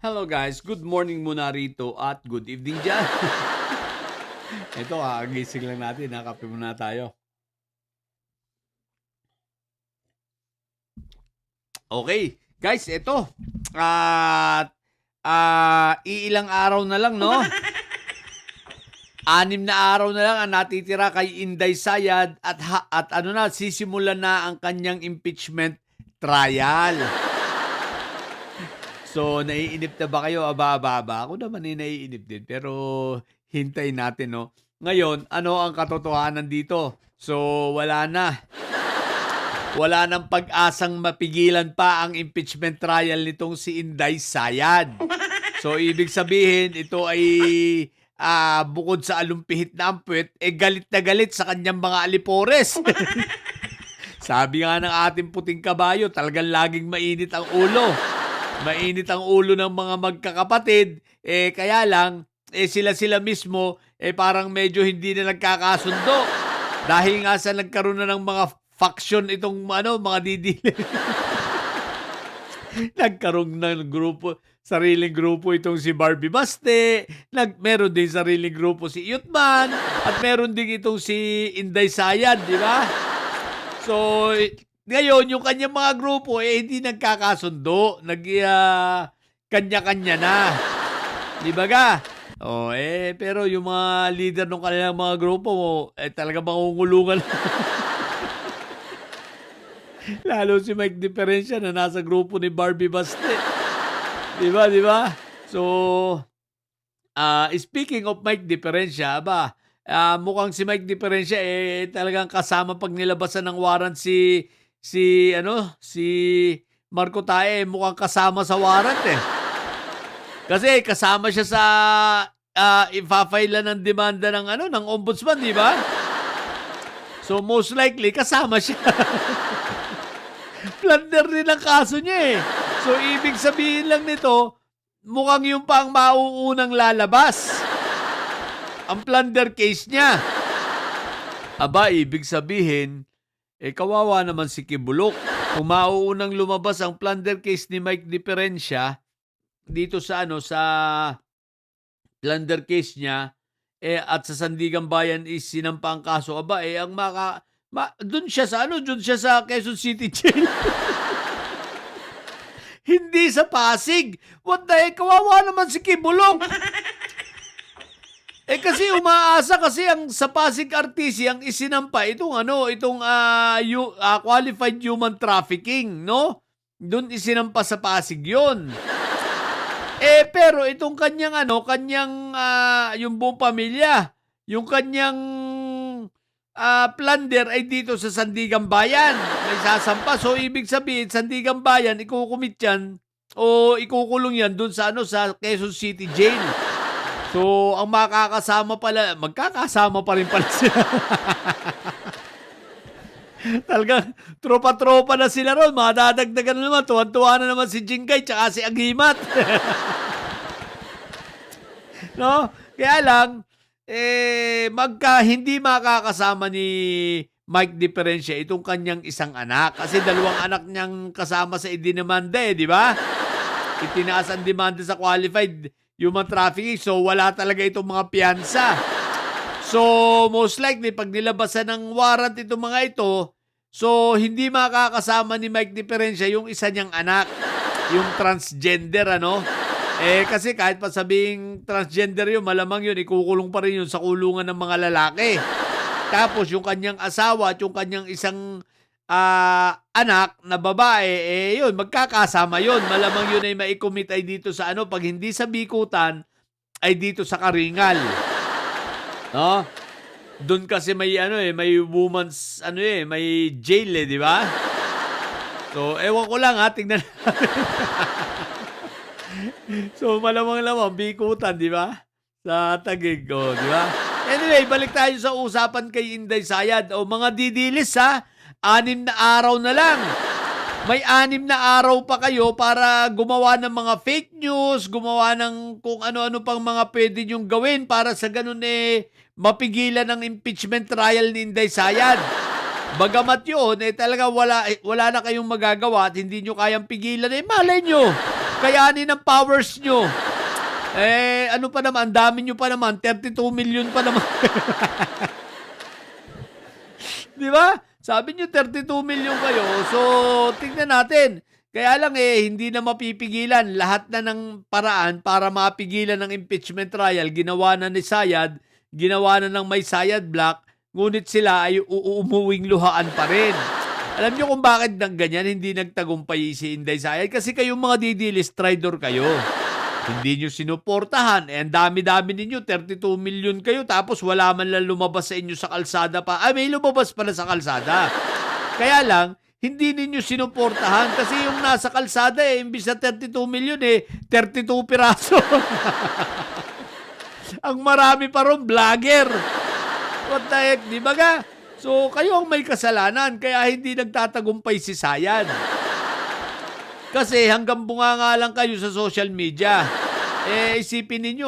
Hello guys, good morning muna rito at good evening dyan. Ito, kakagising lang natin, kape muna tayo. Okay, guys, ito. At iilang araw na lang, no? 6 na araw na lang ang natitira kay Inday Sayad at sisimulan na ang kanyang impeachment trial. So, naiinip na ba kayo? Aba. Ako naman naiinip din. Pero, hintayin natin, no? Ngayon, ano ang katotohanan dito? So, wala na. Wala nang pag-asang mapigilan pa ang impeachment trial nitong si Inday Sayad. So, ibig sabihin, ito ay bukod sa alumpihit na ampwet, galit na galit sa kanyang mga alipores. Sabi nga ng ating puting kabayo, talagang laging mainit ang ulo. Mainit ang ulo ng mga magkakapatid, kaya lang, sila mismo, parang medyo hindi na nagkakasundo. Dahil nga sa nagkaroon na ng mga faction itong mga didili. Nagkaroon ng grupo, sariling grupo itong si Barbie Baste, meron din sariling grupo si Yutman, at meron din itong si Inday Sayad, di ba? So, ngayon, yung kanyang mga grupo, hindi nagkakasundo. Kanya-kanya na. Di ba ga? Pero yung mga leader ng kanilang mga grupo, talaga mangungulungan. Lalo si Mike Diferencia na nasa grupo ni Barbie Baste. Di ba? So, speaking of Mike Diferencia, mukhang si Mike Diferencia, talagang kasama pag nilabasan ng warrant si Marco Tae, mukhang kasama sa warrant Kasi kasama siya sa ifa-file ng demanda ng ombudsman, di ba? So most likely kasama siya. Plunder din ang kaso niya So ibig sabihin lang nito, mukhang yung pa ang mauunang lalabas. Ang plunder case niya. Ibig sabihin, kawawa naman si Kibulok. Kung mauunang lumabas ang plunder case ni Mike Diferencia dito sa plunder case niya at sa Sandigan Bayan is sinampa ang kaso, ang doon siya sa Quezon City Jail. Hindi sa Pasig. What the heck? Kawawa naman si Kibulok. Kasi umaasa kasi ang sa Pasig RTC ang isinampa itong qualified human trafficking, no? Doon isinampa sa Pasig 'yon. Pero itong kanyang yung buong pamilya, yung kanyang plunder ay dito sa Sandigan Bayan. May sasampa. So ibig sabihin Sandigan Bayan ikukumit yan o ikukulong yan doon sa Quezon City Jail. So, ang magkakasama pa rin pala sila. Talagang tropa-tropa na sila ron. Madadagdagan na naman. Tuwan-tuwa na naman si Jingkay tsaka si Agimat. No? Kaya lang, hindi makakasama ni Mike Diferencia itong kanyang isang anak. Kasi 2 anak niyang kasama sa idinamanda di ba? Itinaas ang demanda sa qualified human trafficking. So, wala talaga itong mga piyansa. So, most likely, pag nilabasan ng warrant itong mga ito, so, hindi makakasama ni Mike Diferencia yung isa niyang anak, yung transgender, kasi kahit pa sabing transgender yun, malamang yun, ikukulong pa rin yun sa kulungan ng mga lalaki. Tapos, yung kanyang asawa at yung kanyang isang anak na babae, yun, magkakasama yun. Malamang yun ay maikomit ay dito sa pag hindi sa Bikutan, ay dito sa Karingal. No? Doon kasi may may woman's may jail di ba? So, ewan ko lang tingnan natin. So, malamang Bikutan, di ba? Sa Taguig, di ba? Anyway, balik tayo sa usapan kay Inday Sayad. Mga didilis 6 na araw na lang. May 6 na araw pa kayo para gumawa ng mga fake news, gumawa ng kung ano-ano pang mga pwede nyong gawin para sa ganun mapigilan ang impeachment trial ni Inday Sayad. Bagamat yun, talaga wala na kayong magagawa at hindi nyo kayang pigilan, malay nyo. Kayanin ang powers nyo. Ano pa naman, ang dami nyo pa naman, 32 million pa naman. Di ba? Sabi nyo 32 million kayo, so tingnan natin. Kaya lang hindi na mapipigilan. Lahat na ng paraan para mapigilan ng impeachment trial, ginawa na ni Sayad, ginawa na ng may Sayad Black, ngunit sila ay umuwing luhaan pa rin. Alam nyo kung bakit ng ganyan hindi nagtagumpay si Inday Sayad? Kasi kayong mga didilis, traidor kayo. Hindi nyo sinuportahan. Ang dami-dami ninyo, 32 million kayo, tapos wala man lang lumabas sa inyo sa kalsada pa. May lumabas pala sa kalsada. Kaya lang, hindi ninyo sinuportahan kasi yung nasa kalsada imbis na 32 million 32 piraso. Ang marami pa ron, vlogger. What the heck, di ba ga? So, kayo ang may kasalanan kaya hindi nagtatagumpay si Sayad. Kasi hanggang bunganga lang kayo sa social media. Isipin ninyo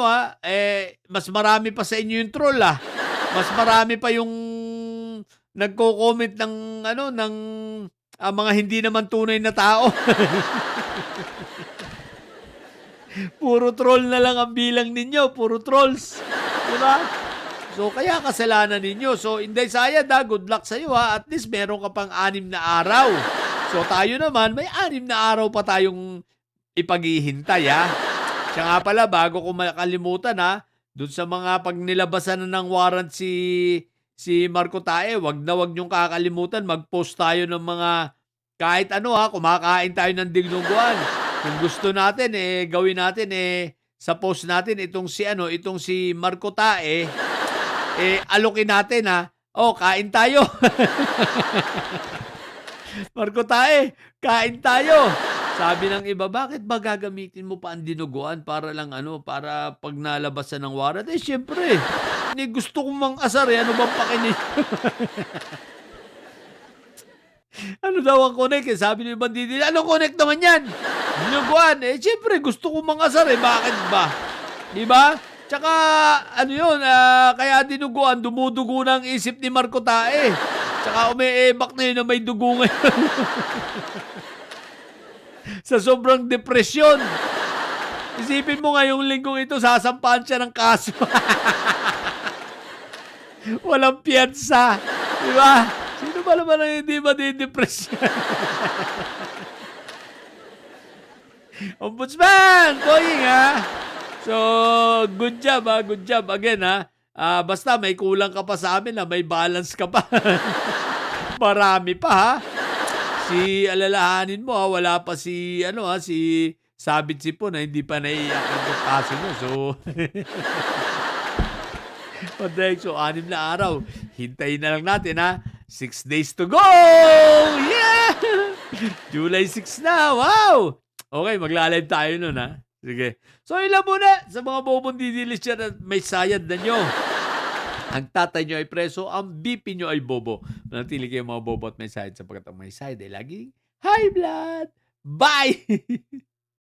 mas marami pa sa inyo yung troll Mas marami pa yung nagko-comment ng mga hindi naman tunay na tao. Puro troll na lang ang bilang ninyo, puro trolls. Diba? So, kaya kasalanan ninyo. So, Inday Sayad good luck sa iyo At least meron ka pang 6 na araw. So, tayo naman, may 6 na araw pa tayong ipaghihintay Siya nga pala, bago ko makalimutan dun sa mga pag nilabasan na ng warrant si Marco Tae, wag niyong kakalimutan, mag-post tayo ng mga kahit kumakain tayo ng dignuguan. Kung gusto natin, gawin natin, sa post natin, itong si Marco Tae, alokin natin, kain tayo. Marco Tae, kain tayo. Sabi ng iba, bakit ba gagamitin mo pa ang dinuguan para lang para pag nalabasan ng warrant? Syempre, gusto kong mang-asar Ano bang pakinig? Ano daw ang connect Sabi ni Bandidi, anong connect naman yan? Dinuguan. Syempre, gusto kong mang-asar Bakit ba? Diba? Tsaka, kaya dinuguan, dumudugo na ang isip ni Marco Tae. Tsaka umiebak na yun na may dugo ngayon. Sa sobrang depresyon. Isipin mo ngayong linggong ito, sasampahan siya ng kaso. Walang piyansa. Diba? Sino ba naman ang hindi madidepress yan? Ombudsman! Boying So, good job Good job again basta may kulang ka pa sa amin may balance ka pa. Marami pa alalahanin mo wala pa si Sabit Sipon na hindi pa naiiyak yung kaso nyo. So, so 6 na araw. Hintayin na lang natin 6 days to go! Yeah! July 6 na. Wow! Okay, magla-live tayo nun Sige. So, ilan muna sa mga bobong didilis dyan at may Sayad na nyo. Ang tatay nyo ay preso, ang BP nyo ay bobo. Manatili kayo mga bobo at may Sayad sapagkat ang may Sayad ay laging high blood. Bye!